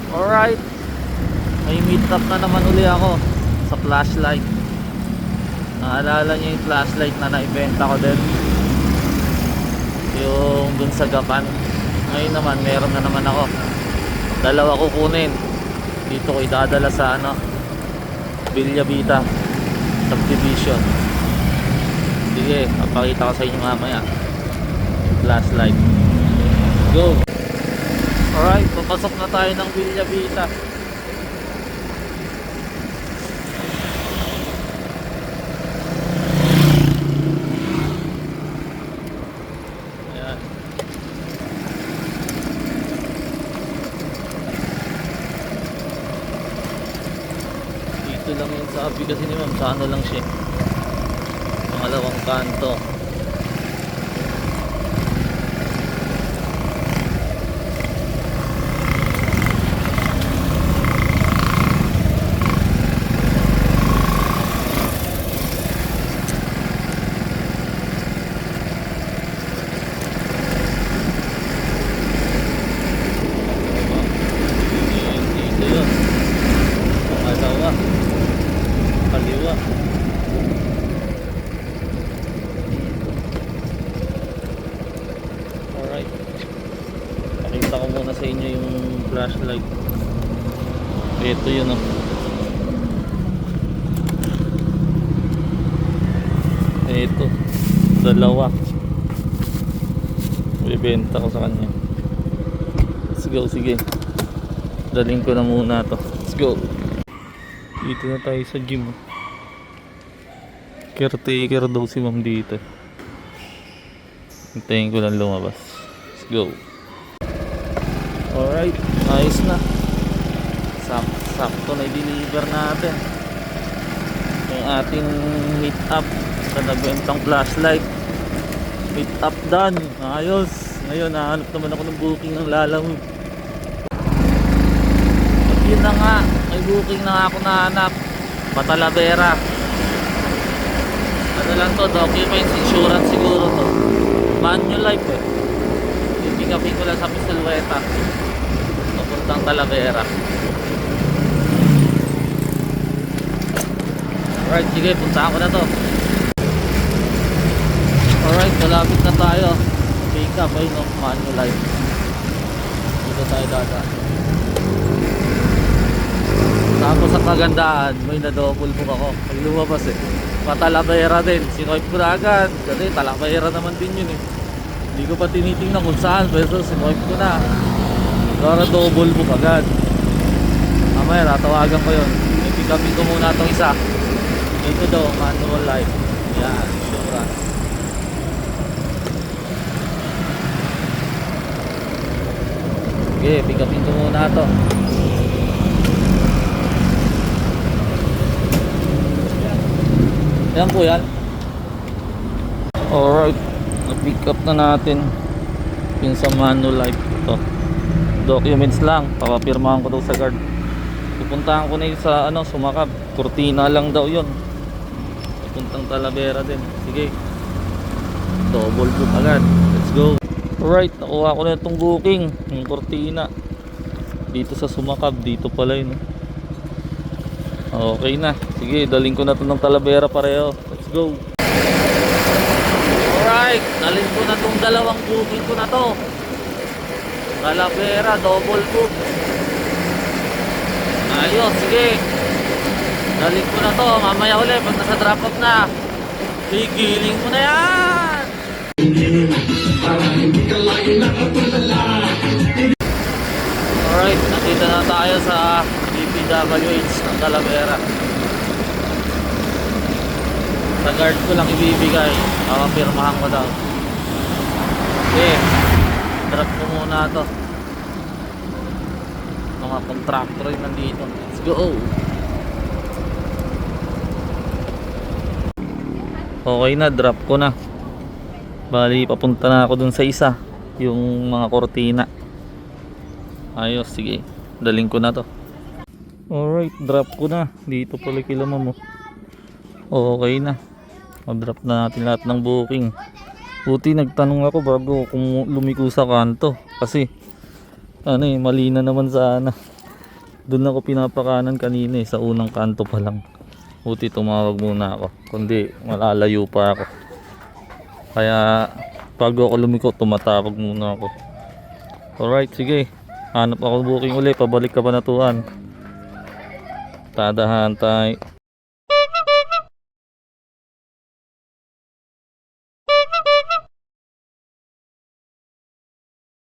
Alright, may meet up na naman uli ako sa flashlight. Naalala niyo yung flashlight na naibenta ko din, yung dun sa Gapan. Ngayon naman meron na naman ako, dalawa kukunin. Dito ko idadala sa Villa Vita subdivision. Sige, papakita ko sa inyo mamaya yung flashlight. Go. Alright, papasok na tayo ng Villa Vita. Ayan. Dito lang yung sabi kasi ni ma'am, sa lang siya, pangalawang kanto. Kaliwa. Alright, pakita ko muna sa inyo yung flashlight. Ito yun ito, dalawa ibenta ko sa kanya. Let's go, sige, daling ko na muna to. Let's go. Dito na tayo sa gym. Caretaker daw si ma'am dito. Hintayin ko lang lumabas. Let's go. Alright, ayos na. Sakto na i-deliver natin yung ating meet up sa nagbentang flashlight. Meet up done. Ayos. Ngayon nahanap naman ako ng booking ng Lalamove. At yun na nga, may booking na ako nahanap. Patalavera. Ano lang to, documents, insurance siguro to. Manulife eh. Pipikapin ko lang sa Pisilweta, papuntang Talavera. Alright, sige, puntahan ko na to. Alright, malapit na tayo. Pick up ay no, Manulife. Dito tayo dadaan. Tapos sa kagandahan, may na-double book ako. May lumabas eh, Talavera din. Sinoip ko na agad kasi Talavera naman din yun eh. Hindi ko pa tinitingnan kung saan, pero sinoip ko na para double book agad. Mamaya tatawagan ko yun. Ipikapin ko muna itong isa. Ito daw, Manulife. Yan, insurance. Okay, pikapin ko muna ito. Yan po yan. Alright, na-pick up na natin yung sa Manulife. Ito, documents lang, papapirmahan ko daw sa guard. Pupuntahan ko na yun sa Sumakab. Cortina lang daw yun, pupuntang Talavera din. Sige, double book agad. Let's go. Alright, nakuha ko na itong booking, yung Cortina dito sa Sumakab. Dito pala yun. Okay na, sige, daling ko na ito ng Talavera pareho. Let's go. Alright, daling ko na itong dalawang booking ko na to. Talavera, double book. Ayos, sige, daling ko na to. Mamaya ulit pag nasa drop off na, pigiling mo na yan. Alright, nakita na tayo sa DPWH ng Talavera. Sa guard ko lang ibibigay, papapirmahan ko daw. Okay, drop ko muna to. Mga contractor yung nandito. Let's go. Okay na, drop ko na. Bali, papunta na ako dun sa isa, yung mga kortina. Ayos, sige, daling ko na to. Alright, drop ko na. Dito pala kila ma'am. Okay na, mag-drop na natin lahat ng booking. Buti nagtanong ako bago kung lumiko sa kanto, kasi mali na naman sana. Doon ako pinapakanan kanina sa unang kanto pa lang. Buti tumawag muna ako. Kundi malalayo pa ako. Kaya bago ako lumiko, tumatawag muna ako. Alright, sige. Hanap ako booking uli. Pabalik ka pa na tuwan. Tadahan tayo.